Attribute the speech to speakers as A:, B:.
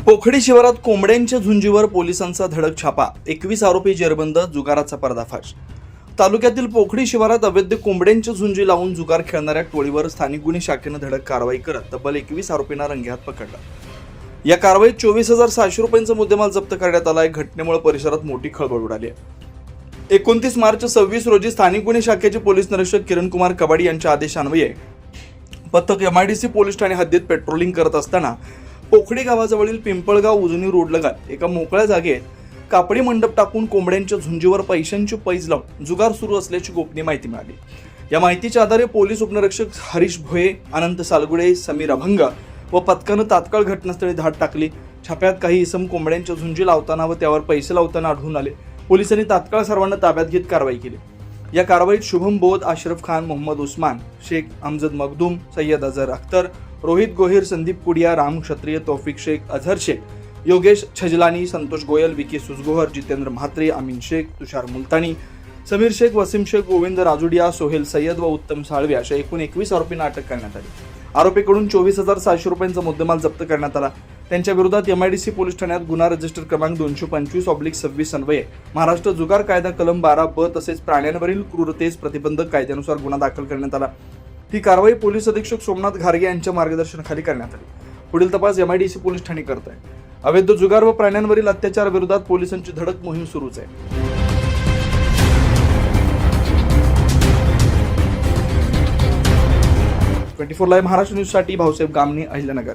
A: पोखडी शिवारात कोंबड्यांच्या झुंजीवर पोलिसांचा धडक छापा, 21 आरोपी जेरबंद, जुगाराचा पर्दाफाश। तालुक्यातील पोखडी शिवारात अवैध कोंबड्यांच्या झुंजी लावून जुगार खेळणाऱ्या टोळीवर स्थानिक गुन्हे शाखेने धडक कारवाई करत तब्बल 21 आरोपींना रंगेहात पकडलं। या कारवाईत 24,700 रुपयांचा मुद्देमाल जप्त करण्यात आला आहे। घटनेमुळे परिसरात मोठी खळबळ उडाली आहे। 29 मार्च 26 रोजी स्थानिक गुन्हे शाखेचे पोलीस निरीक्षक किरण कुमार कबाडी यांच्या आदेशान्वये पथक MIDC पोलीस ठाणे हद्दीत पेट्रोलिंग करत असताना पोखडी गावाजवळील पिंपळगाव उजनी रोड लगत एका मोकळ्या जागेत कापडी मंडप टाकून कोंबड्यांच्या झुंजीवर पैशांची पैज लावून जुगार सुरू असल्याची गोपनीय माहिती मिळाली। या माहितीच्या आधारे पोलीस उपनिरीक्षक हरीश भोये, अनंत सालगुडे, समीर अभंग व पथकानं तात्काळ घटनास्थळी धाड टाकली। छाप्यात काही इसम कोंबड्यांच्या झुंजी लावताना व त्यावर पैसे लावताना आढळून आले। पोलिसांनी तात्काळ सर्वांना ताब्यात घेत कारवाई केली। या कारवाईत शुभम बोध, अशरफ खान, मोहम्मद उस्मान शेख, अमजद मखदूम, सय्यद अजहर अख्तर, रोहित गोहिर, संदीप कुडिया, राम क्षत्रिय, तौफिक शेख, अजहर शेख, योगेश छजलानी, संतोष गोयल, विकी सुजगोहर, जितेंद्र म्हात्रे, अमीन शेख, तुषार मुलतानी, समीर शेख, वसीम शेख, गोविंद राजुडिया, सोहेल सय्यद व उत्तम साळवे अशा एकूण 21 आरोपींना अटक करण्यात आली। आरोपीकडून 24,700 रुपयांचा मुद्देमाल जप्त करण्यात आला। त्यांच्या विरोधात MIDC पोलीस ठाण्यात गुन्हा रजिस्टर क्रमांक 225/26 अन्वये महाराष्ट्र जुगार कायदा कलम 12B तसेच प्राण्यांवरील क्रूरतेस प्रतिबंधक कायद्यानुसार गुन्हा दाखल करण्यात आला। ही कारवाई पोलीस अधीक्षक सोमनाथ घारगे यांच्या मार्गदर्शनाखाली करण्यात आली। पुढील तपास MIDC पोलीस ठाणे करत आहे। अवैध जुगार व प्राण्यांवरील अत्याचार विरोधात पोलिसांची धडक मोहीम सुरूच आहे। 24 लाईव्ह महाराष्ट्र न्यूजसाठी भाऊसाहेब गामणे, अहिल्यानगर।